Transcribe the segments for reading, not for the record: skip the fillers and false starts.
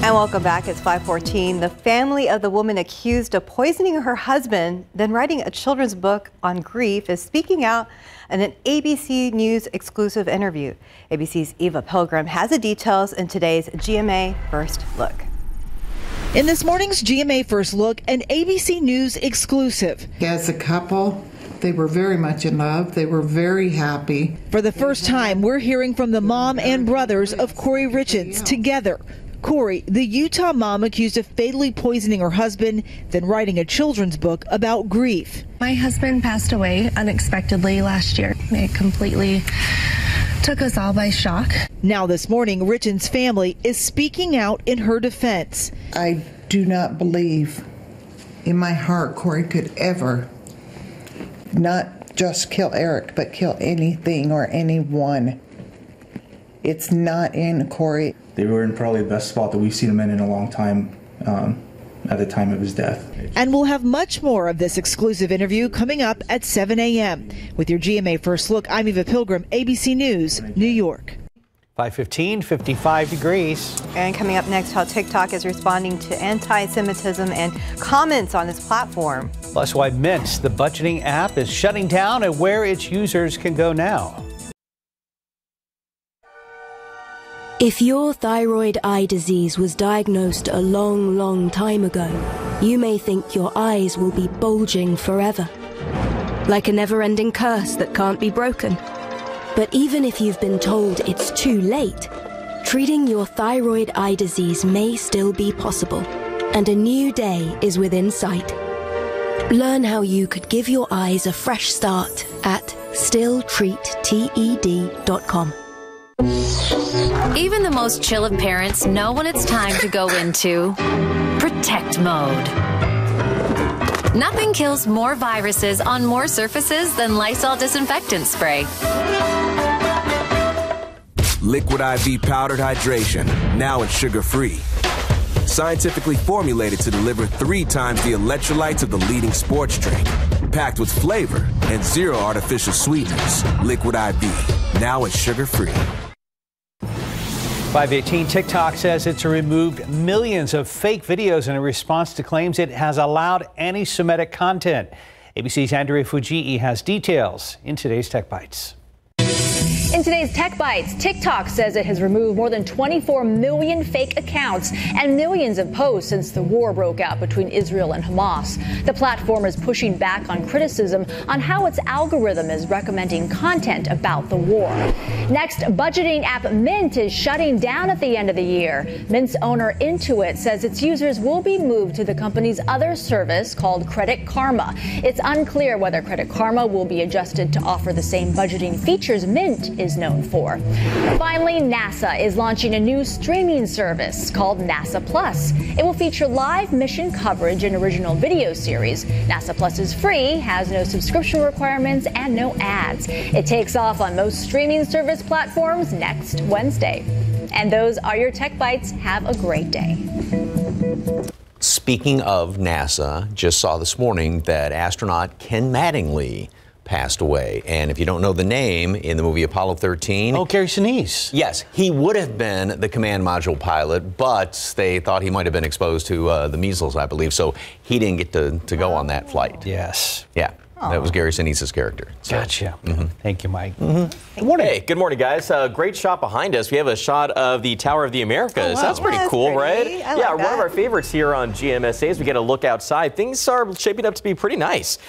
And welcome back. It's 5:14. The family of the woman accused of poisoning her husband, then writing a children's book on grief, is speaking out in an ABC News exclusive interview. ABC's Eva Pilgrim has the details in today's GMA First Look. In this morning's GMA First Look, an ABC News exclusive. As a couple, they were very much in love. They were very happy. For the first time, we're hearing from the mom and brothers of Corey Richards together. Corey, the Utah mom accused of fatally poisoning her husband, then writing a children's book about grief. My husband passed away unexpectedly last year. It completely took us all by shock. Now this morning, Richards' family is speaking out in her defense. I do not believe in my heart Corey could ever not just kill Eric, but kill anything or anyone. It's not in Corey. They were in probably the best spot that we've seen him in a long time at the time of his death. And we'll have much more of this exclusive interview coming up at 7 a.m. With your GMA First Look, I'm Eva Pilgrim, ABC News, New York. 5:15, 55 degrees. And coming up next, how TikTok is responding to anti-Semitism and comments on its platform. Plus, why Mint, the budgeting app, is shutting down and where its users can go now. If your thyroid eye disease was diagnosed a long, long time ago, you may think your eyes will be bulging forever. Like a never-ending curse that can't be broken. But even if you've been told it's too late, treating your thyroid eye disease may still be possible. And a new day is within sight. Learn how you could give your eyes a fresh start at stilltreatted.com. Even the most chill of parents know when it's time to go into protect mode. Nothing kills more viruses on more surfaces than Lysol disinfectant spray. Liquid IV powdered hydration, now it's sugar-free. Scientifically formulated to deliver 3 times the electrolytes of the leading sports drink. Packed with flavor and 0 artificial sweeteners. Liquid IV, now it's sugar-free. 5:18, TikTok says it's removed millions of fake videos in a response to claims it has allowed anti-Semitic content. ABC's Andrea Fujii has details in today's Tech Bites. In today's Tech Bites, TikTok says it has removed more than 24 million fake accounts and millions of posts since the war broke out between Israel and Hamas. The platform is pushing back on criticism on how its algorithm is recommending content about the war. Next, budgeting app Mint is shutting down at the end of the year. Mint's owner Intuit says its users will be moved to the company's other service called Credit Karma. It's unclear whether Credit Karma will be adjusted to offer the same budgeting features Mint is known for. Finally, NASA is launching a new streaming service called NASA Plus. It will feature live mission coverage and original video series. NASA Plus is free, has no subscription requirements, and no ads. It takes off on most streaming service platforms next Wednesday. And those are your Tech Bites. Have a great day. Speaking of NASA, just saw this morning that astronaut Ken Mattingly passed away. And if you don't know the name, in the movie Apollo 13. Oh, Gary Sinise. Yes, he would have been the command module pilot, but they thought he might have been exposed to the measles, I believe. So he didn't get to go on that flight. Yes. Yeah. That was Gary Sinise's character. So. Gotcha. Thank you, Mike. Good morning. Hey, good morning, guys. Great shot behind us. We have a shot of the Tower of the Americas. Oh, wow. That's pretty cool, right? I like one of our favorites here on GMSA as we get a look outside. Things are shaping up to be pretty nice.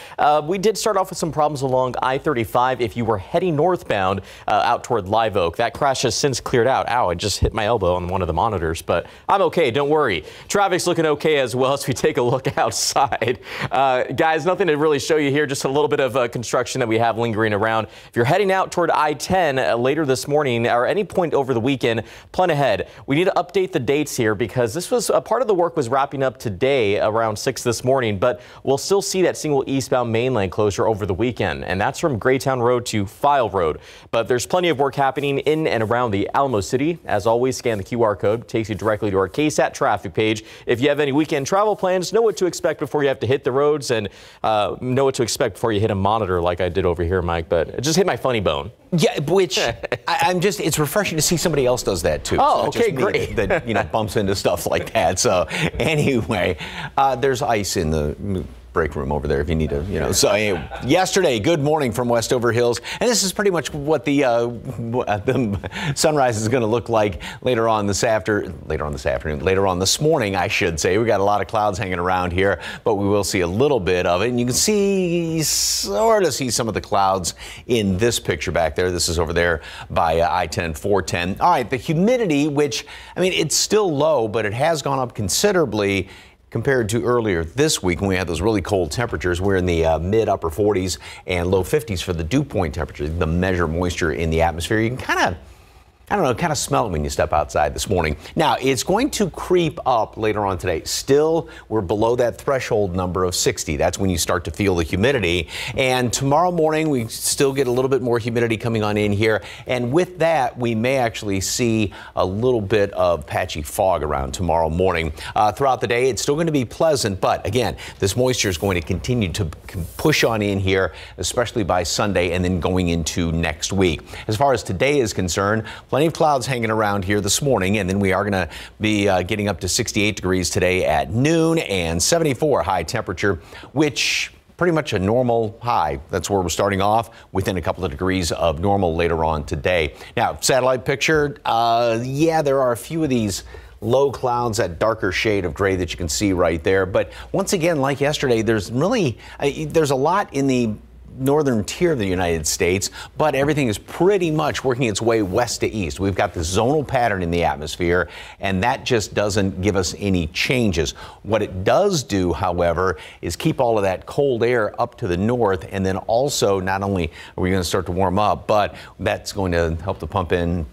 We did start off with some problems along I-35 if you were heading northbound out toward Live Oak. That crash has since cleared out. Ow, I just hit my elbow on one of the monitors, but I'm okay. Don't worry. Traffic's looking okay as well as we take a look outside. Guys, nothing to really show you here, just a little bit of construction that we have lingering around. If you're heading out toward I-10 later this morning or any point over the weekend, plan ahead. We need to update the dates here because this was a part of the work was wrapping up today around 6 this morning, but we'll still see that single eastbound main lane closure over the weekend, and that's from Graytown Road to File Road. But there's plenty of work happening in and around the Alamo City. As always, scan the QR code. It takes you directly to our KSAT traffic page. If you have any weekend travel plans, know what to expect before you have to hit the roads and know what to expect back before you hit a monitor like I did over here, Mike, but it just hit my funny bone. Yeah, which it's refreshing to see somebody else does that too. Oh, It's not okay, just me great. that bumps into stuff like that. So anyway, there's ice in the break room over there if you need to, So anyway, yesterday, good morning from Westover Hills, and this is pretty much what the sunrise is going to look like later on this morning, I should say. We got a lot of clouds hanging around here, but we will see a little bit of it, and you can sort of see some of the clouds in this picture back there. This is over there by I-10, 410. All right, the humidity, which, it's still low, but it has gone up considerably compared to earlier this week when we had those really cold temperatures. We're in the mid upper 40s and low 50s for the dew point temperature, the measure moisture in the atmosphere. You can kind of smell it when you step outside this morning. Now, it's going to creep up later on today. Still, we're below that threshold number of 60. That's when you start to feel the humidity. And tomorrow morning, we still get a little bit more humidity coming on in here. And with that, we may actually see a little bit of patchy fog around tomorrow morning. Throughout the day, it's still going to be pleasant. But again, this moisture is going to continue to push on in here, especially by Sunday and then going into next week. As far as today is concerned, plenty of clouds hanging around here this morning, and then we are going to be getting up to 68 degrees today at noon and 74 high temperature, which pretty much a normal high. That's where we're starting off, within a couple of degrees of normal later on today. Now, satellite picture, there are a few of these low clouds, that darker shade of gray that you can see right there. But once again, like yesterday, there's a lot in the northern tier of the United States, but everything is pretty much working its way west to east. We've got the zonal pattern in the atmosphere, and that just doesn't give us any changes. What it does do, however, is keep all of that cold air up to the north, and then also not only are we going to start to warm up, but that's going to help to pump in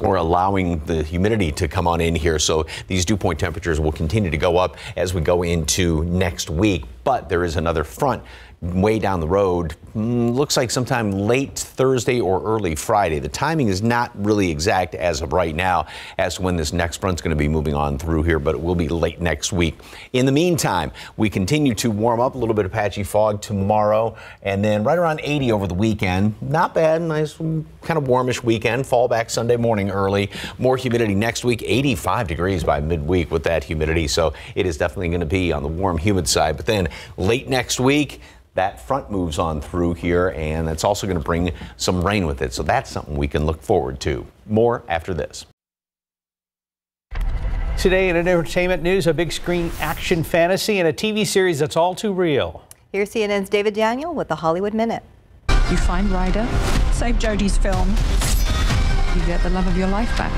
or allowing the humidity to come on in here. So these dew point temperatures will continue to go up as we go into next week. But there is another front way down the road, looks like sometime late Thursday or early Friday. The timing is not really exact as of right now as to when this next front's going to be moving on through here, but it will be late next week. In the meantime, we continue to warm up, a little bit of patchy fog tomorrow, and then right around 80 over the weekend. Not bad, nice kind of warmish weekend. Fall back Sunday morning early. More humidity next week, 85 degrees by midweek with that humidity, so it is definitely going to be on the warm, humid side. But then late next week, that front moves on through here, and that's also going to bring some rain with it. So that's something we can look forward to. More after this. Today in entertainment news, a big screen action fantasy and a TV series that's all too real. Here's CNN's David Daniel with the Hollywood Minute. You find Ryder, save Jodie's film. You get the love of your life back.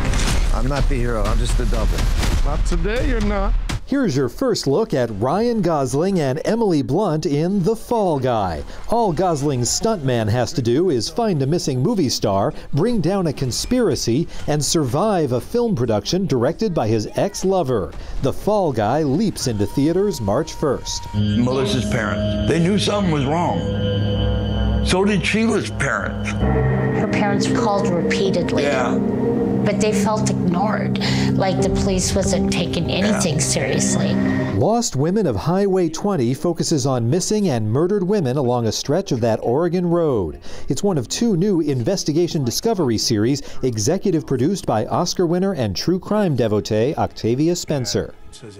I'm not the hero, I'm just the double. Not today, you're not. Here's your first look at Ryan Gosling and Emily Blunt in The Fall Guy. All Gosling's stuntman has to do is find a missing movie star, bring down a conspiracy, and survive a film production directed by his ex-lover. The Fall Guy leaps into theaters March 1st. Melissa's parents, they knew something was wrong. So did Sheila's parents. Her parents called repeatedly. Yeah. But they felt ignored, like the police wasn't taking anything seriously. Lost Women of Highway 20 focuses on missing and murdered women along a stretch of that Oregon road. It's one of two new investigation discovery series executive produced by Oscar winner and true crime devotee Octavia Spencer.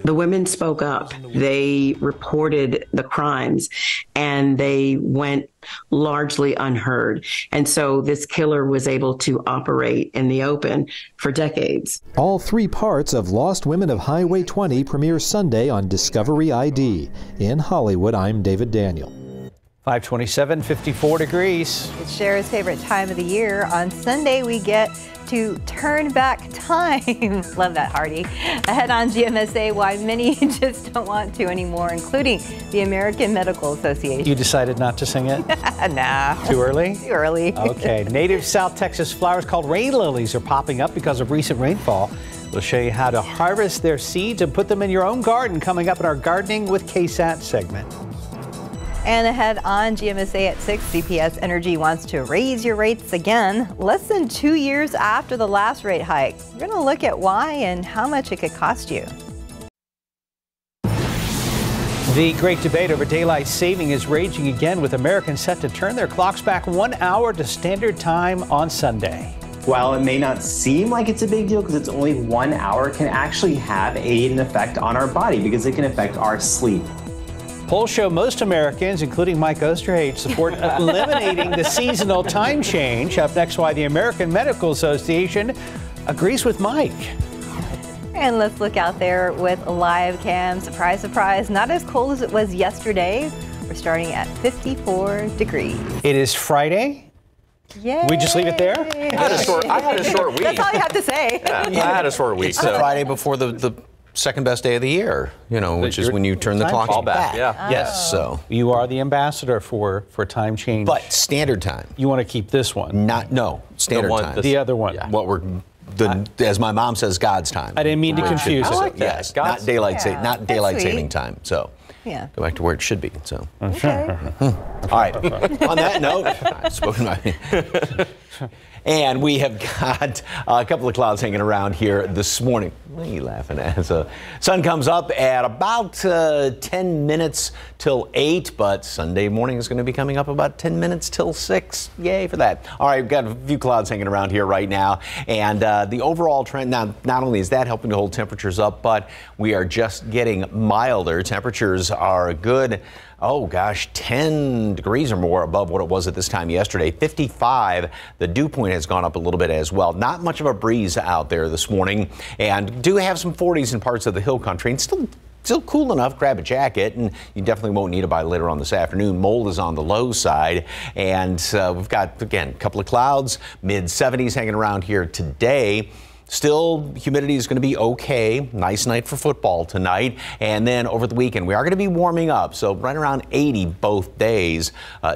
The women spoke up. They reported the crimes, and they went largely unheard. And so this killer was able to operate in the open for decades. All three parts of Lost Women of Highway 20 premiere Sunday on Discovery ID. In Hollywood, I'm David Daniel. 527, 54 degrees. It's Cher's favorite time of the year. On Sunday, we get to turn back time. Love that, Hardy. Ahead on GMSA, why many just don't want to anymore, including the American Medical Association. You decided not to sing it? Nah. Too early? Too early. Okay. Native South Texas flowers called rain lilies are popping up because of recent rainfall. We'll show you how to harvest their seeds and put them in your own garden coming up in our Gardening with KSAT segment. And ahead on GMSA at 6, CPS Energy wants to raise your rates again, less than 2 years after the last rate hike. We're going to look at why and how much it could cost you. The great debate over daylight saving is raging again, with Americans set to turn their clocks back 1 hour to standard time on Sunday. While it may not seem like it's a big deal because it's only 1 hour, it can actually have an effect on our body because it can affect our sleep. Polls show most Americans, including Mike Osterhage, support eliminating the seasonal time change. Up next, why the American Medical Association agrees with Mike. And let's look out there with live cam. Surprise, surprise, not as cold as it was yesterday. We're starting at 54 degrees. It is Friday. Yay. We just leave it there? I had a short week. That's all you have to say. Yeah, I had a short week. It's the Friday before the second best day of the year, which is when you turn the clocks back. Yeah. Yes, so. You are the ambassador for time change. But standard time. You want to keep this one? Standard time. The other one. Yeah. What we're as my mom says, God's time. I didn't mean to confuse it. I like that. Yes, not daylight saving time. So yeah, go back to where it should be. So okay. All right. On that note, I've spoken my. And we have got a couple of clouds hanging around here this morning. What are you laughing at? The sun comes up at about 10 minutes till 8, but Sunday morning is going to be coming up about 10 minutes till 6. Yay for that. All right, we've got a few clouds hanging around here right now. And the overall trend, now, not only is that helping to hold temperatures up, but we are just getting milder. Temperatures are good. 10 degrees or more above what it was at this time yesterday. 55. The dew point has gone up a little bit as well. Not much of a breeze out there this morning, and do have some 40s in parts of the hill country, and still cool enough. Grab a jacket, and you definitely won't need it by later on this afternoon. Mold is on the low side, and we've got, again, a couple of clouds, mid-70s hanging around here today. Still, humidity is going to be okay. Nice night for football tonight. And then over the weekend, we are going to be warming up. So right around 80 both days,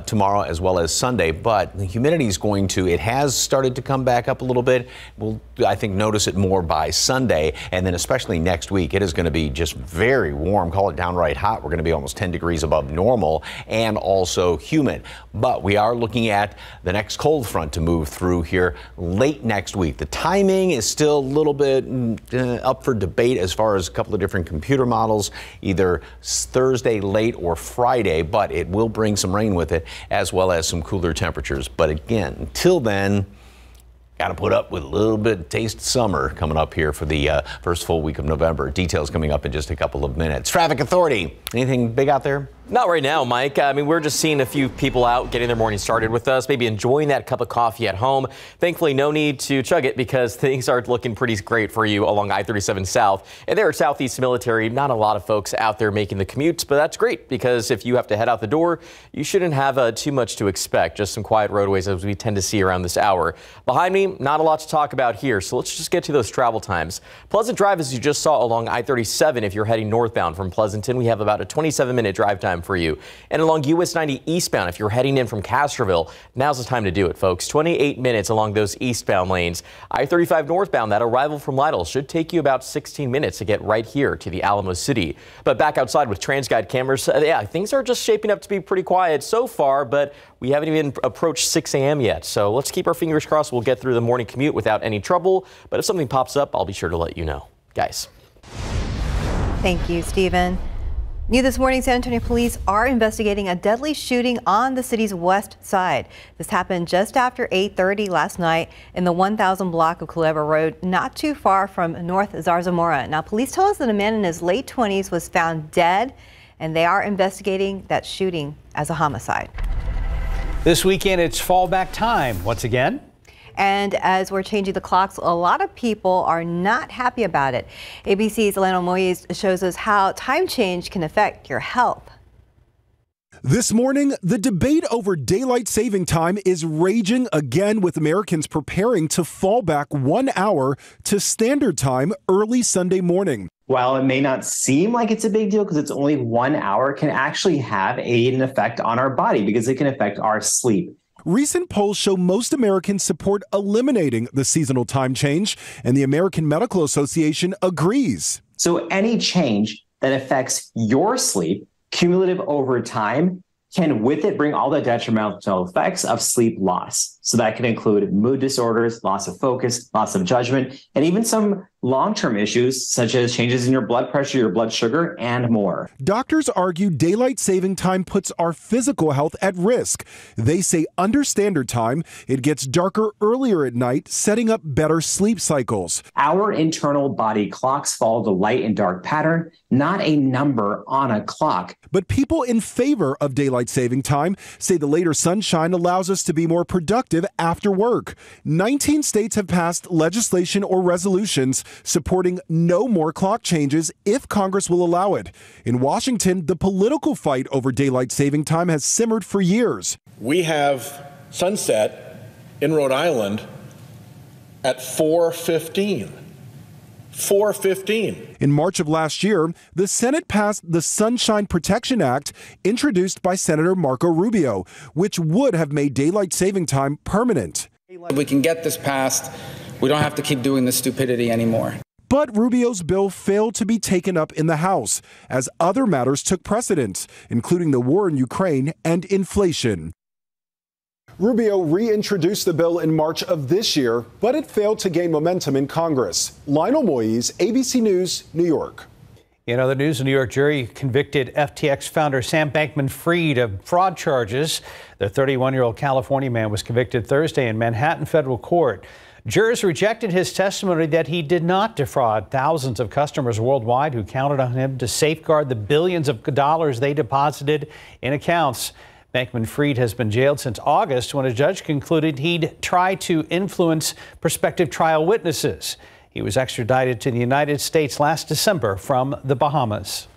tomorrow as well as Sunday. But the humidity is it has started to come back up a little bit. We'll, I think, notice it more by Sunday. And then especially next week, it is going to be just very warm. Call it downright hot. We're going to be almost 10 degrees above normal and also humid. But we are looking at the next cold front to move through here late next week. The timing is still a little bit up for debate as far as a couple of different computer models, either Thursday late or Friday, but it will bring some rain with it as well as some cooler temperatures. But again, until then, got to put up with a little bit of taste of summer coming up here for the first full week of November. Details coming up in just a couple of minutes. Traffic Authority, anything big out there? Not right now, Mike. I mean, we're just seeing a few people out getting their morning started with us, maybe enjoying that cup of coffee at home. Thankfully, no need to chug it because things are looking pretty great for you along I-37 South. And there at Southeast Military, not a lot of folks out there making the commute, but that's great because if you have to head out the door, you shouldn't have too much to expect. Just some quiet roadways as we tend to see around this hour. Behind me, not a lot to talk about here, so let's just get to those travel times. Pleasant Drive, as you just saw along I-37, if you're heading northbound from Pleasanton, we have about a 27-minute drive time for you. And along US 90 eastbound, if you're heading in from Castroville, now's the time to do it, folks. 28 minutes along those eastbound lanes. I-35 northbound, that arrival from Lytle should take you about 16 minutes to get right here to the Alamo City. But back outside with TransGuide cameras, yeah, things are just shaping up to be pretty quiet so far, but we haven't even approached 6 a.m. yet. So let's keep our fingers crossed we'll get through the morning commute without any trouble. But if something pops up, I'll be sure to let you know. Guys. Thank you, Stephen. New this morning, San Antonio police are investigating a deadly shooting on the city's west side. This happened just after 8:30 last night in the 1000 block of Culebra Road, not too far from North Zarzamora. Now, police tell us that a man in his late 20s was found dead, and they are investigating that shooting as a homicide. This weekend, it's fallback time once again. And as we're changing the clocks, a lot of people are not happy about it. ABC's Elena Moyes shows us how time change can affect your health. This morning, the debate over daylight saving time is raging again, with Americans preparing to fall back 1 hour to standard time early Sunday morning. While it may not seem like it's a big deal because it's only 1 hour, it can actually have an effect on our body because it can affect our sleep. Recent polls show most Americans support eliminating the seasonal time change, and the American Medical Association agrees. So any change that affects your sleep, cumulative over time, can with it bring all the detrimental effects of sleep loss. So that can include mood disorders, loss of focus, loss of judgment, and even some long-term issues such as changes in your blood pressure, your blood sugar, and more. Doctors argue daylight saving time puts our physical health at risk. They say under standard time, it gets darker earlier at night, setting up better sleep cycles. Our internal body clocks follow the light and dark pattern, not a number on a clock. But people in favor of daylight saving time say the later sunshine allows us to be more productive after work. 19 states have passed legislation or resolutions supporting no more clock changes if Congress will allow it. In Washington, the political fight over daylight saving time has simmered for years. We have sunset in Rhode Island at 4:15. 4:15. In March of last year, the Senate passed the Sunshine Protection Act introduced by Senator Marco Rubio, which would have made daylight saving time permanent. We can get this passed. We don't have to keep doing this stupidity anymore. But Rubio's bill failed to be taken up in the House, as other matters took precedence, including the war in Ukraine and inflation. Rubio reintroduced the bill in March of this year, but it failed to gain momentum in Congress. Lionel Moise, ABC News, New York. In other news, a New York jury convicted FTX founder Sam Bankman-Fried of fraud charges. The 31-year-old California man was convicted Thursday in Manhattan federal court. Jurors rejected his testimony that he did not defraud thousands of customers worldwide who counted on him to safeguard the billions of dollars they deposited in accounts. Bankman-Fried has been jailed since August when a judge concluded he'd try to influence prospective trial witnesses. He was extradited to the United States last December from the Bahamas.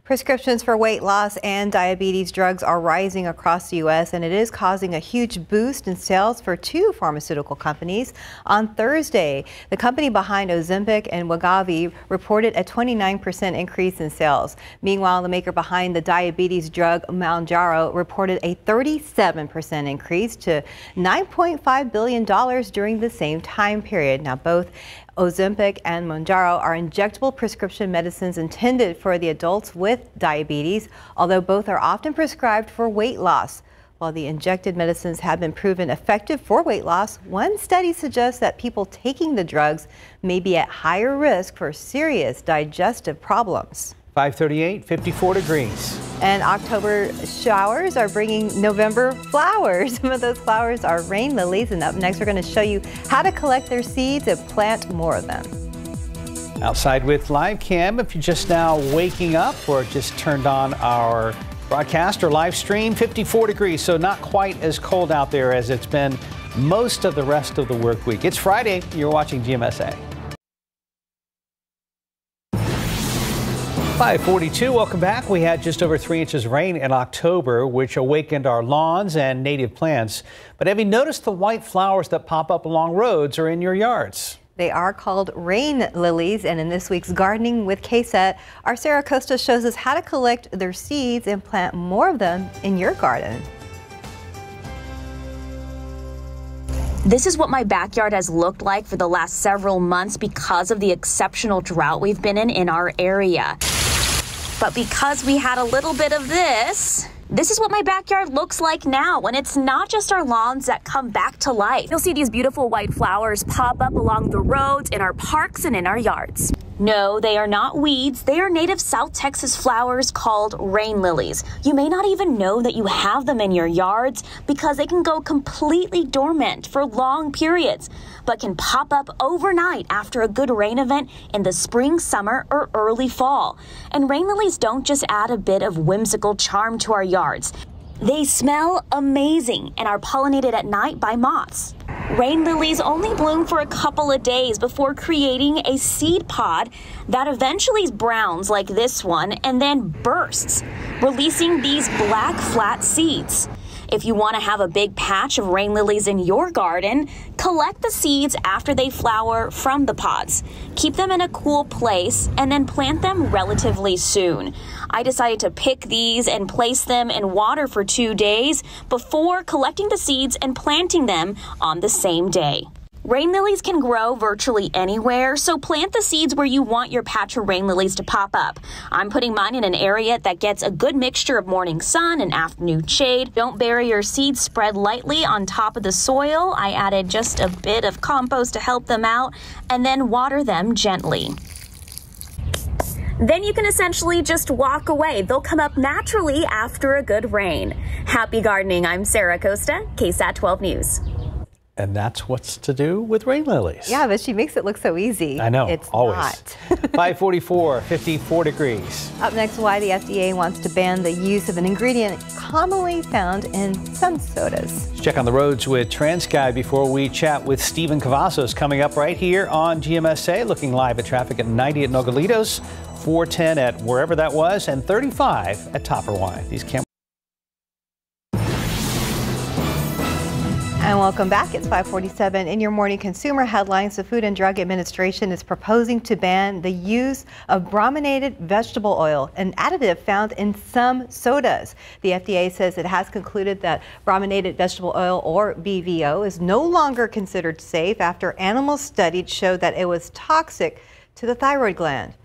Prescriptions for weight loss and diabetes drugs are rising across the U.S., and it is causing a huge boost in sales for two pharmaceutical companies. On Thursday, the company behind Ozempic and Wegovy reported a 29% increase in sales. Meanwhile, the maker behind the diabetes drug Mounjaro reported a 37% increase to $9.5 billion during the same time period. Now, both Ozempic and Mounjaro are injectable prescription medicines intended for the adults with diabetes, although both are often prescribed for weight loss. While the injected medicines have been proven effective for weight loss, one study suggests that people taking the drugs may be at higher risk for serious digestive problems. 538, 54 degrees. And October showers are bringing November flowers. Some of those flowers are rain lilies. And up next, we're going to show you how to collect their seeds and plant more of them. Outside with Live Cam, if you're just now waking up or just turned on our broadcast or live stream, 54 degrees. So not quite as cold out there as it's been most of the rest of the work week. It's Friday. You're watching GMSA. 542, welcome back. We had just over 3 inches of rain in October, which awakened our lawns and native plants. But have you noticed the white flowers that pop up along roads or in your yards? They are called rain lilies, and in this week's Gardening with KSAT, our Sarah Costa shows us how to collect their seeds and plant more of them in your garden. This is what my backyard has looked like for the last several months because of the exceptional drought we've been in our area. But because we had a little bit of this is what my backyard looks like now, and it's not just our lawns that come back to life. You'll see these beautiful white flowers pop up along the roads, in our parks, and in our yards. No, they are not weeds. They are native South Texas flowers called rain lilies. You may not even know that you have them in your yards because they can go completely dormant for long periods, but can pop up overnight after a good rain event in the spring, summer, or early fall. And rain lilies don't just add a bit of whimsical charm to our yards. They smell amazing and are pollinated at night by moths. Rain lilies only bloom for a couple of days before creating a seed pod that eventually browns like this one and then bursts, releasing these black flat seeds. If you want to have a big patch of rain lilies in your garden, collect the seeds after they flower from the pods. Keep them in a cool place and then plant them relatively soon. I decided to pick these and place them in water for 2 days before collecting the seeds and planting them on the same day. Rain lilies can grow virtually anywhere, so plant the seeds where you want your patch of rain lilies to pop up. I'm putting mine in an area that gets a good mixture of morning sun and afternoon shade. Don't bury your seeds, spread lightly on top of the soil. I added just a bit of compost to help them out, and then water them gently. Then you can essentially just walk away. They'll come up naturally after a good rain. Happy gardening. I'm Sarah Costa, KSAT 12 News. And that's what's to do with rain lilies. Yeah, but she makes it look so easy. I know, it's always. Not. 544, 54 degrees. Up next, why the FDA wants to ban the use of an ingredient commonly found in some sodas. Let's check on the roads with TransGuide before we chat with Stephen Cavazos coming up right here on GMSA. Looking live at traffic at 90 at Nogalitos, 410 at wherever that was, and 35 at Topperwine. These cameras. And welcome back. It's 5:47. In your morning consumer headlines, the Food and Drug Administration is proposing to ban the use of brominated vegetable oil, an additive found in some sodas. The FDA says it has concluded that brominated vegetable oil, or BVO, is no longer considered safe after animal studies showed that it was toxic to the thyroid gland.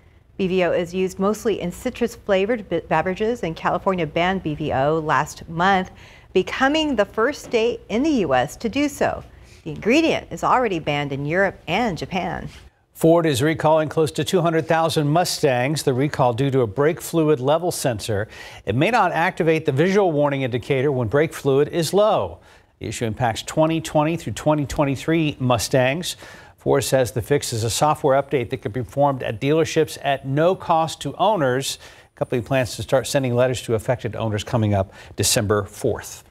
BVO is used mostly in citrus-flavored beverages, and California banned BVO last month, becoming the first state in the U.S. to do so. The ingredient is already banned in Europe and Japan. Ford is recalling close to 200,000 Mustangs. The recall due to a brake fluid level sensor. It may not activate the visual warning indicator when brake fluid is low. The issue impacts 2020 through 2023 Mustangs. Ford says the fix is a software update that can be performed at dealerships at no cost to owners. The company plans to start sending letters to affected owners coming up December 4th.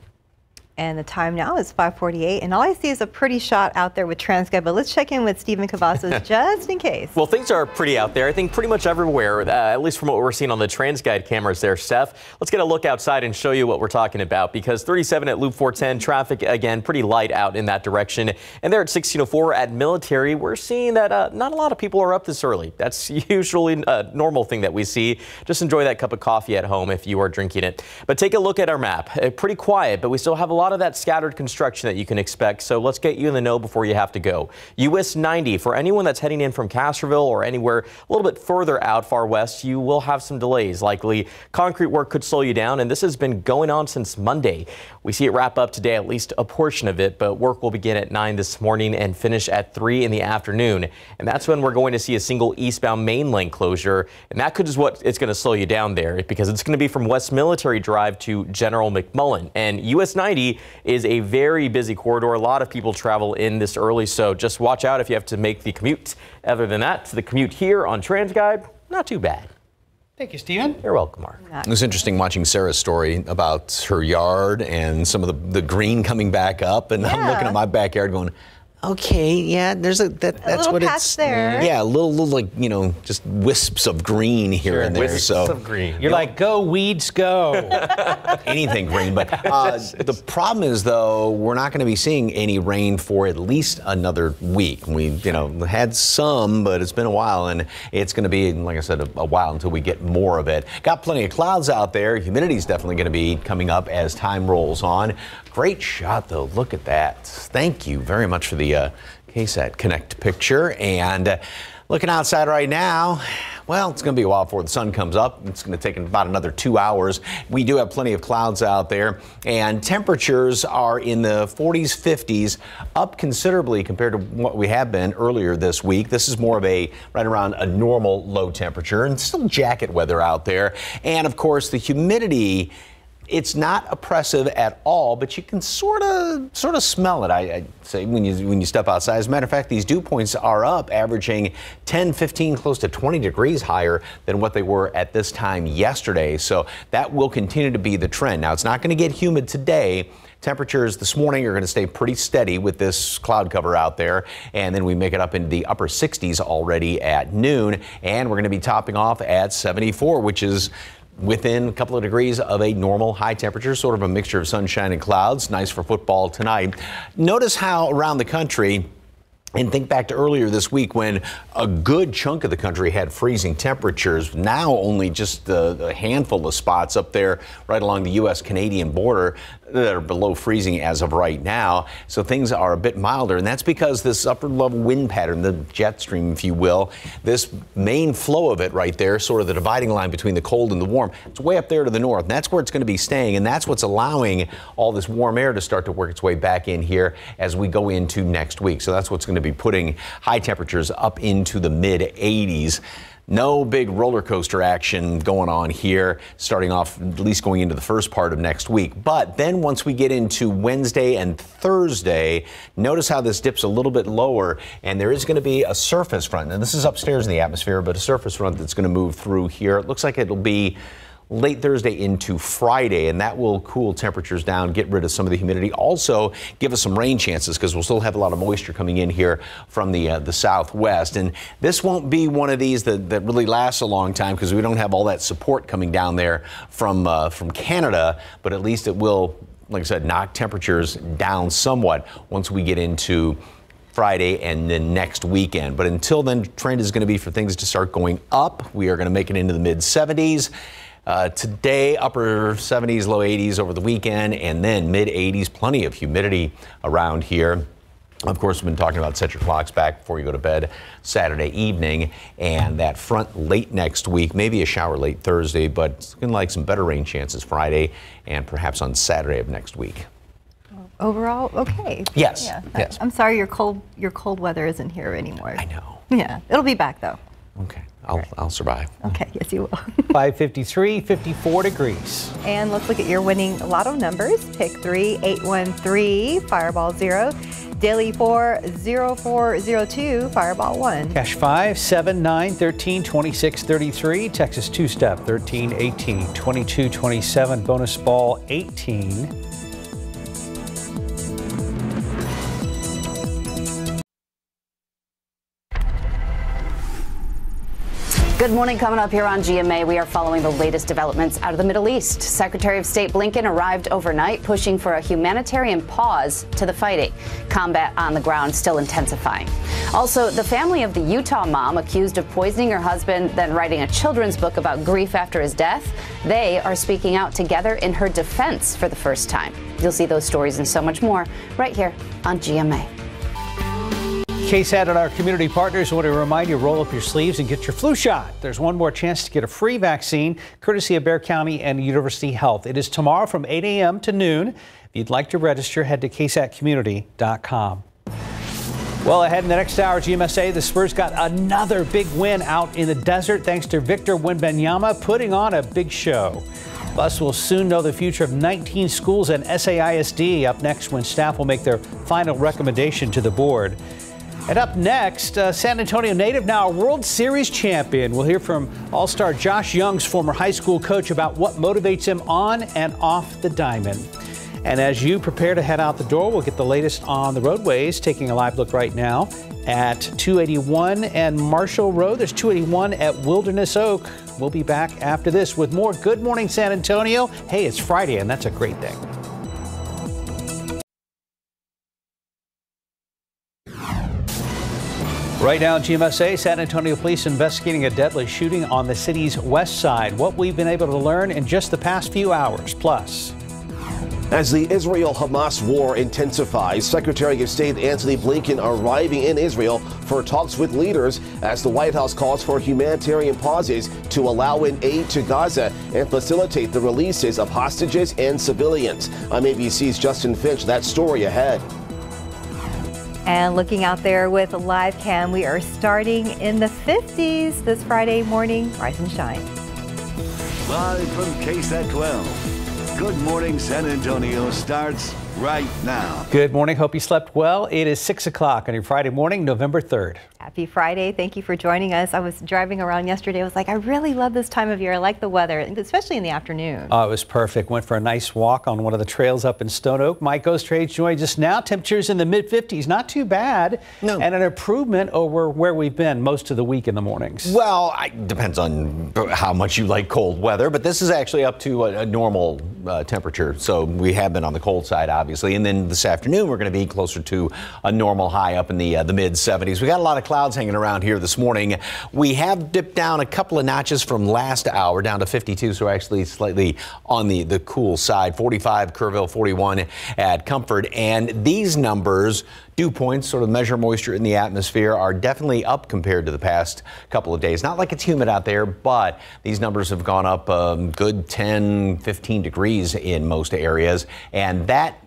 And the time now is 5:48, and all I see is a pretty shot out there with TransGuide, but let's check in with Stephen Cavazos just in case. Well, things are pretty out there, I think pretty much everywhere, at least from what we're seeing on the TransGuide cameras there, Steph. Let's get a look outside and show you what we're talking about, because 37 at Loop 410, traffic, again, pretty light out in that direction. And there at 1604 at Military, we're seeing that not a lot of people are up this early. That's usually a normal thing that we see. Just enjoy that cup of coffee at home if you are drinking it. But take a look at our map. Pretty quiet, but we still have a lot of that scattered construction that you can expect, so let's get you in the know before you have to go. US 90, for anyone that's heading in from Castroville or anywhere a little bit further out far west, you will have some delays. Likely concrete work could slow you down, and this has been going on since Monday. We see it wrap up today, at least a portion of it, but work will begin at 9 this morning and finish at 3 in the afternoon. And that's when we're going to see a single eastbound main lane closure, and that could is what it's going to slow you down there, because it's going to be from West Military Drive to General McMullen. And US 90 is a very busy corridor. A lot of people travel in this early, so just watch out if you have to make the commute. Other than that, the commute here on TransGuide, not too bad. Thank you, Stephen. You're welcome, Mark. It was interesting watching Sarah's story about her yard and some of the green coming back up, and I'm looking at my backyard going, okay, yeah, there's that's what it's there. Yeah, a little like, you know, just wisps of green here and there. Wisps of green. You're like, go weeds, go. Anything green, but the problem is though, we're not going to be seeing any rain for at least another week. We, you know, had some, but it's been a while, and it's going to be, like I said, a while until we get more of it. Got plenty of clouds out there. Humidity is definitely going to be coming up as time rolls on. Great shot though. Look at that. Thank you very much for the KSAT Connect picture. And looking outside right now, well, it's going to be a while before the sun comes up. It's going to take about another 2 hours. We do have plenty of clouds out there, and temperatures are in the 40s, 50s, up considerably compared to what we have been earlier this week. This is more of a right around a normal low temperature, and still jacket weather out there. And of course, the humidity, it's not oppressive at all, but you can sort of smell it. I'd say when you step outside. As a matter of fact, these dew points are up, averaging 10, 15, close to 20 degrees higher than what they were at this time yesterday. So that will continue to be the trend. Now, it's not going to get humid today. Temperatures this morning are going to stay pretty steady with this cloud cover out there, and then we make it up into the upper 60s already at noon, and we're going to be topping off at 74, which is within a couple of degrees of a normal high temperature, sort of a mixture of sunshine and clouds. Nice for football tonight. Notice how around the country, and think back to earlier this week when a good chunk of the country had freezing temperatures. Now only just a handful of spots up there right along the U.S.-Canadian border. that are below freezing as of right now, so things are a bit milder, and that's because this upper level wind pattern, the jet stream, if you will, this main flow of it right there, sort of the dividing line between the cold and the warm, it's way up there to the north, and that's where it's going to be staying, and that's what's allowing all this warm air to start to work its way back in here as we go into next week. So that's what's going to be putting high temperatures up into the mid 80s. No big roller coaster action going on here, starting off at least going into the first part of next week. But then once we get into Wednesday and Thursday, notice how this dips a little bit lower, and there is going to be a surface front. And this is upstairs in the atmosphere, but a surface front that's going to move through here. It looks like it'll be late Thursday into Friday, and that will cool temperatures down, get rid of some of the humidity. Also give us some rain chances because we'll still have a lot of moisture coming in here from the southwest. And this won't be one of these that really lasts a long time because we don't have all that support coming down there from Canada, but at least it will, like I said, knock temperatures down somewhat once we get into Friday and then next weekend. But until then, the trend is going to be for things to start going up. We are going to make it into the mid 70s. Today, upper 70s, low 80s over the weekend, and then mid 80s. Plenty of humidity around here. Of course, we've been talking about set your clocks back before you go to bed Saturday evening, and that front late next week, maybe a shower late Thursday, but it's looking like some better rain chances Friday and perhaps on Saturday of next week. Overall, okay. Yes. Yeah. Yes. I'm sorry your cold weather isn't here anymore. I know. Yeah, it'll be back though. Okay. I'll survive. Okay, yes you will. 553, 54 degrees. And let's look at your winning lotto numbers. Pick 3, 813, Fireball 0. Daily 4, 0402, Fireball 1. Cash 5, 7, 9, 13, 26, 33. Texas two-step 13, 18, 22, 27. Bonus ball 18. Good morning. Coming up here on GMA, we are following the latest developments out of the Middle East. Secretary of State Blinken arrived overnight, pushing for a humanitarian pause to the fighting. Combat on the ground still intensifying. Also, the family of the Utah mom accused of poisoning her husband, then writing a children's book about grief after his death. They are speaking out together in her defense for the first time. You'll see those stories and so much more right here on GMA. KSAT and our community partners want to remind you, roll up your sleeves and get your flu shot. There's one more chance to get a free vaccine, courtesy of Bexar County and University Health. It is tomorrow from 8 a.m. to noon. If you'd like to register, head to ksatcommunity.com. Well, ahead in the next hour, GMSA, the Spurs got another big win out in the desert thanks to Victor Wembanyama putting on a big show. Plus, we'll soon know the future of 19 schools and SAISD. Up next when staff will make their final recommendation to the board. And up next, San Antonio native, now a World Series champion. We'll hear from All-Star Josh Young's former high school coach about what motivates him on and off the diamond. And as you prepare to head out the door, we'll get the latest on the roadways, taking a live look right now at 281 and Marshall Road. There's 281 at Wilderness Oak. We'll be back after this with more Good Morning San Antonio. Hey, it's Friday, and that's a great thing. Right now, GMSA, San Antonio police investigating a deadly shooting on the city's west side. What we've been able to learn in just the past few hours. Plus, as the Israel-Hamas war intensifies, Secretary of State Antony Blinken arriving in Israel for talks with leaders as the White House calls for humanitarian pauses to allow in aid to Gaza and facilitate the releases of hostages and civilians. I'm ABC's Justin Finch. That story ahead. And looking out there with a live cam, we are starting in the 50s this Friday morning. Rise and shine. Live from KSAT 12. Good Morning San Antonio starts right now. Good morning. Hope you slept well. It is 6 o'clock on your Friday morning, November 3rd. Happy Friday. Thank you for joining us. I was driving around yesterday. I was like, I really love this time of year. I like the weather, especially in the afternoon. Oh, it was perfect. Went for a nice walk on one of the trails up in Stone Oak. Mike Ostrage joins us now. Temperatures in the mid-50s. Not too bad. No. And an improvement over where we've been most of the week in the mornings. Well, it depends on how much you like cold weather, but this is actually up to a normal temperature. So we have been on the cold side, obviously. And then this afternoon, we're going to be closer to a normal high up in the mid-70s. We got a lot of clouds clouds hanging around here this morning. We have dipped down a couple of notches from last hour down to 52, so actually slightly on the cool side. 45 Kerrville, 41 at Comfort, and these numbers, dew points, sort of measure moisture in the atmosphere, are definitely up compared to the past couple of days. Not like it's humid out there, but these numbers have gone up a good 10, 15 degrees in most areas, and that,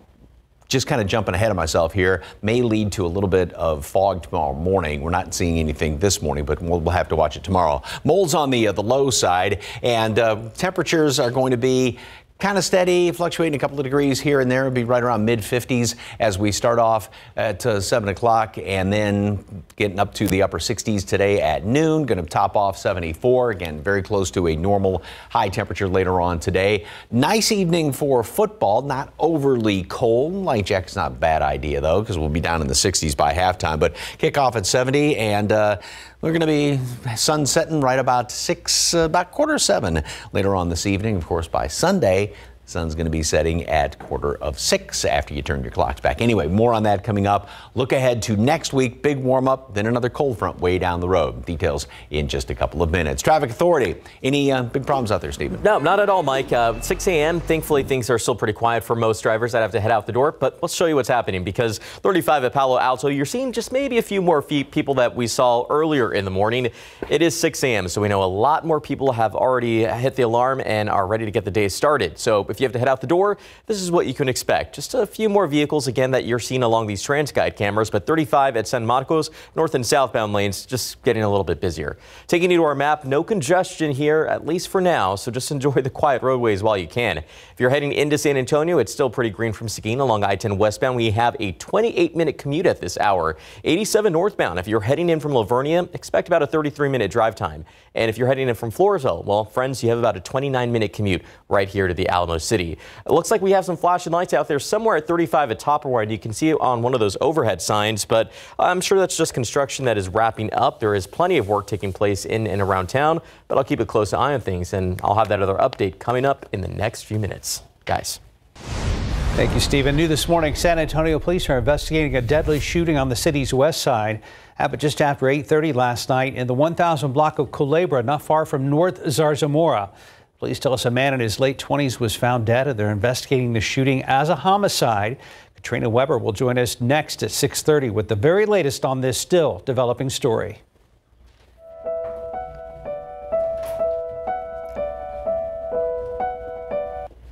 just kind of jumping ahead of myself here, may lead to a little bit of fog tomorrow morning. We're not seeing anything this morning, but we'll have to watch it tomorrow. Mold's on the low side, and temperatures are going to be kind of steady, fluctuating a couple of degrees here and there. It'll be right around mid-50s as we start off at 7 o'clock, and then getting up to the upper 60s today at noon. Going to top off 74. Again, very close to a normal high temperature later on today. Nice evening for football. Not overly cold. Light jacket's not a bad idea, though, because we'll be down in the 60s by halftime. But kickoff at 70, and we're going to be sun setting right about about 6:45 later on this evening. Of course, by Sunday, the sun's going to be setting at 5:45 after you turn your clocks back. Anyway, more on that coming up. Look ahead to next week. Big warm up, then another cold front way down the road. Details in just a couple of minutes. Traffic Authority. Any big problems out there, Stephen? No, not at all, Mike. 6 a.m. Thankfully, things are still pretty quiet for most drivers that have to head out the door. But let's show you what's happening, because 35 at Palo Alto, you're seeing just maybe a few more people that we saw earlier in the morning. It is 6 a.m., so we know a lot more people have already hit the alarm and are ready to get the day started. So if you have to head out the door, this is what you can expect. Just a few more vehicles, again, that you're seeing along these TransGuide cameras, but 35 at San Marcos, north and southbound lanes, just getting a little bit busier. Taking you to our map, no congestion here, at least for now, so just enjoy the quiet roadways while you can. If you're heading into San Antonio, it's still pretty green from Seguin along I-10 westbound. We have a 28-minute commute at this hour. 87 northbound. If you're heading in from Livonia, expect about a 33-minute drive time. And if you're heading in from Floresville, well, friends, you have about a 29-minute commute right here to the Alamo City. It looks like we have some flashing lights out there somewhere at 35 at Topperware, and you can see it on one of those overhead signs, but I'm sure that's just construction that is wrapping up. There is plenty of work taking place in and around town, but I'll keep a close eye on things, and I'll have that other update coming up in the next few minutes. Guys. Thank you, Stephen. New this morning, San Antonio police are investigating a deadly shooting on the city's west side. Happened just after 8:30 last night in the 1000 block of Culebra, not far from North Zarzamora. Police tell us a man in his late 20s was found dead, and they're investigating the shooting as a homicide. Katrina Weber will join us next at 6:30 with the very latest on this still developing story.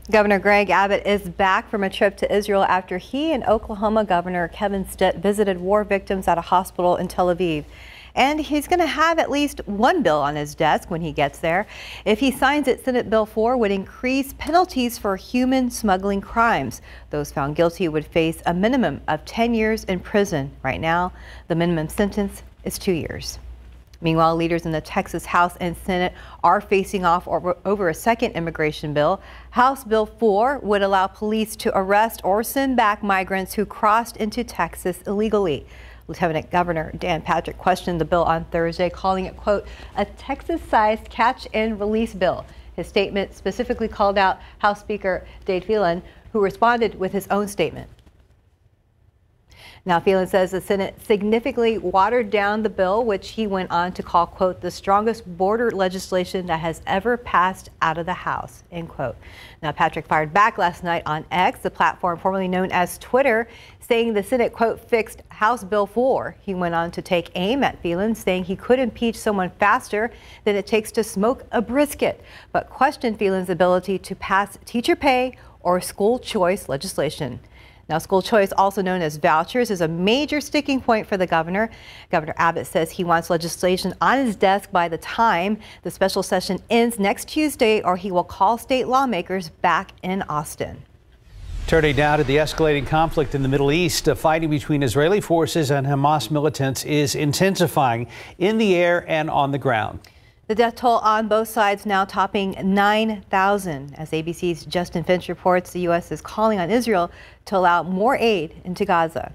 Governor Greg Abbott is back from a trip to Israel after he and Oklahoma Governor Kevin Stitt visited war victims at a hospital in Tel Aviv. And he's going to have at least one bill on his desk when he gets there. If he signs it, Senate Bill 4 would increase penalties for human smuggling crimes. Those found guilty would face a minimum of 10 years in prison. Right now, the minimum sentence is 2 years. Meanwhile, leaders in the Texas House and Senate are facing off over a second immigration bill. House Bill 4 would allow police to arrest or send back migrants who crossed into Texas illegally. Lieutenant Governor Dan Patrick questioned the bill on Thursday, calling it, quote, a Texas-sized catch and release bill. His statement specifically called out House Speaker Dade Phelan, who responded with his own statement. Now, Phelan says the Senate significantly watered down the bill, which he went on to call, quote, the strongest border legislation that has ever passed out of the House, end quote. Now, Patrick fired back last night on X, the platform formerly known as Twitter, saying the Senate, quote, fixed House Bill 4. He went on to take aim at Phelan, saying he could impeach someone faster than it takes to smoke a brisket, but questioned Phelan's ability to pass teacher pay or school choice legislation. Now, school choice, also known as vouchers, is a major sticking point for the governor. Governor Abbott says he wants legislation on his desk by the time the special session ends next Tuesday, or he will call state lawmakers back in Austin. Turning now to the escalating conflict in the Middle East, fighting between Israeli forces and Hamas militants is intensifying in the air and on the ground. The death toll on both sides now topping 9,000. As ABC's Justin Finch reports, the U.S. is calling on Israel to allow more aid into Gaza.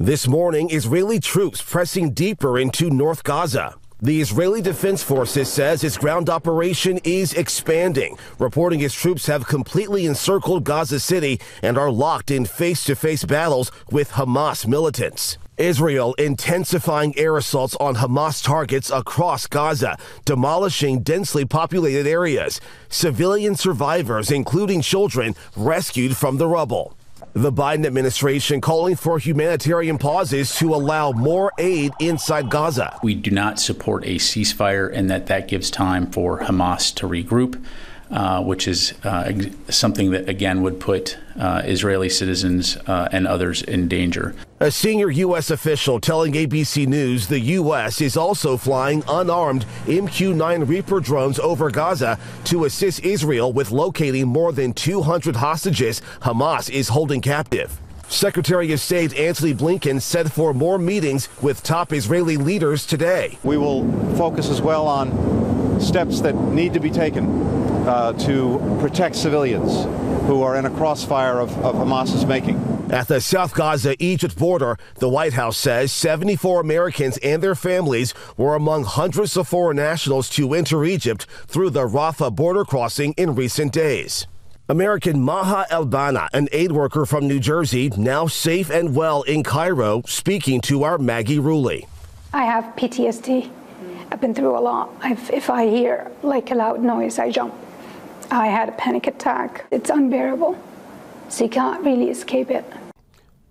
This morning, Israeli troops pressing deeper into North Gaza. The Israeli Defense Forces says its ground operation is expanding, reporting its troops have completely encircled Gaza City and are locked in face-to-face battles with Hamas militants. Israel intensifying air assaults on Hamas targets across Gaza, demolishing densely populated areas. Civilian survivors, including children, rescued from the rubble. The Biden administration calling for humanitarian pauses to allow more aid inside Gaza. We do not support a ceasefire, and that gives time for Hamas to regroup, which is something that, again, would put Israeli citizens and others in danger. A senior U.S. official telling ABC News the U.S. is also flying unarmed MQ-9 Reaper drones over Gaza to assist Israel with locating more than 200 hostages Hamas is holding captive. Secretary of State Antony Blinken said for more meetings with top Israeli leaders today. We will focus as well on steps that need to be taken to protect civilians who are in a crossfire of Hamas's making. At the South Gaza-Egypt border, the White House says 74 Americans and their families were among hundreds of foreign nationals to enter Egypt through the Rafah border crossing in recent days. American Maha Elbana, an aid worker from New Jersey, now safe and well in Cairo, speaking to our Maggie Ruley. I have PTSD. I've been through a lot. If I hear like a loud noise, I jump. I had a panic attack. It's unbearable. So you can't really escape it.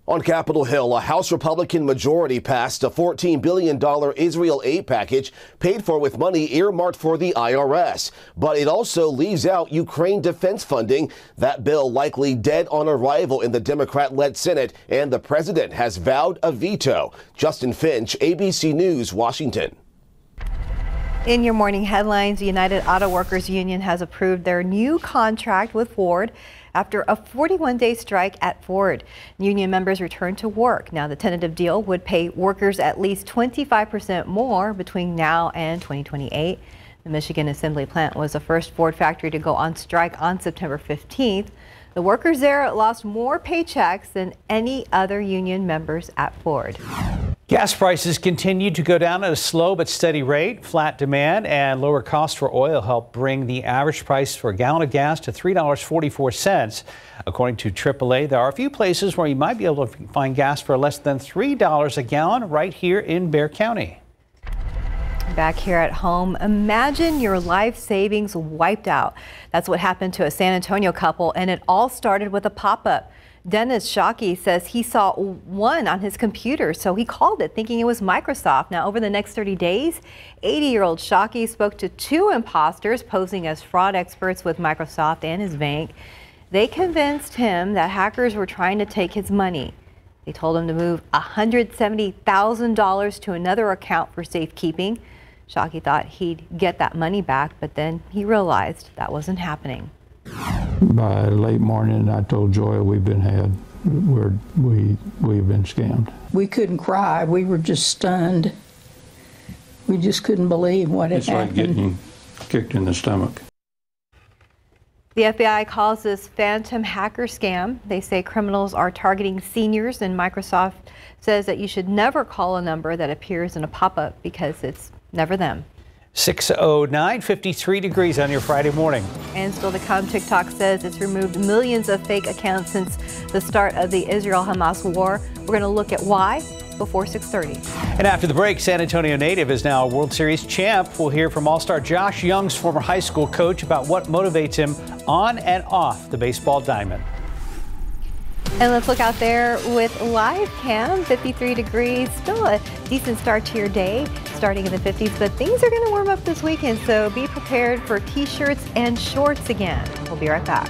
On Capitol Hill, a House Republican majority passed a $14 billion Israel aid package paid for with money earmarked for the IRS. But it also leaves out Ukraine defense funding. That bill likely dead on arrival in the Democrat-led Senate, and the president has vowed a veto. Justin Finch, ABC News, Washington. In your morning headlines, the United Auto Workers Union has approved their new contract with Ford after a 41-day strike at Ford. Union members returned to work. Now, the tentative deal would pay workers at least 25% more between now and 2028. The Michigan assembly plant was the first Ford factory to go on strike on September 15th. The workers there lost more paychecks than any other union members at Ford. Gas prices continue to go down at a slow but steady rate. Flat demand and lower costs for oil help bring the average price for a gallon of gas to $3.44. According to AAA, there are a few places where you might be able to find gas for less than $3 a gallon right here in Bexar County. Back here at home, imagine your life savings wiped out. That's what happened to a San Antonio couple, and it all started with a pop-up. Dennis Shockey says he saw one on his computer, so he called it thinking it was Microsoft. Now, over the next 30 days, 80-year-old Shockey spoke to two imposters posing as fraud experts with Microsoft and his bank. They convinced him that hackers were trying to take his money. They told him to move $170,000 to another account for safekeeping. Shockey thought he'd get that money back, but then he realized that wasn't happening. By late morning, I told Joy we've been had. We've been scammed. We couldn't cry. We were just stunned. We just couldn't believe what had happened. It's like getting kicked in the stomach. The FBI calls this phantom hacker scam. They say criminals are targeting seniors, and Microsoft says that you should never call a number that appears in a pop-up because it's never them. 6:09, 53 degrees on your Friday morning. And still to come, TikTok says it's removed millions of fake accounts since the start of the Israel-Hamas war. We're going to look at why before 6:30. And after the break, San Antonio native is now a World Series champ. We'll hear from All-Star Josh Young's former high school coach about what motivates him on and off the baseball diamond. And let's look out there with live cam, 53 degrees, still a decent start to your day, starting in the 50s, but things are going to warm up this weekend, so be prepared for t-shirts and shorts again. We'll be right back.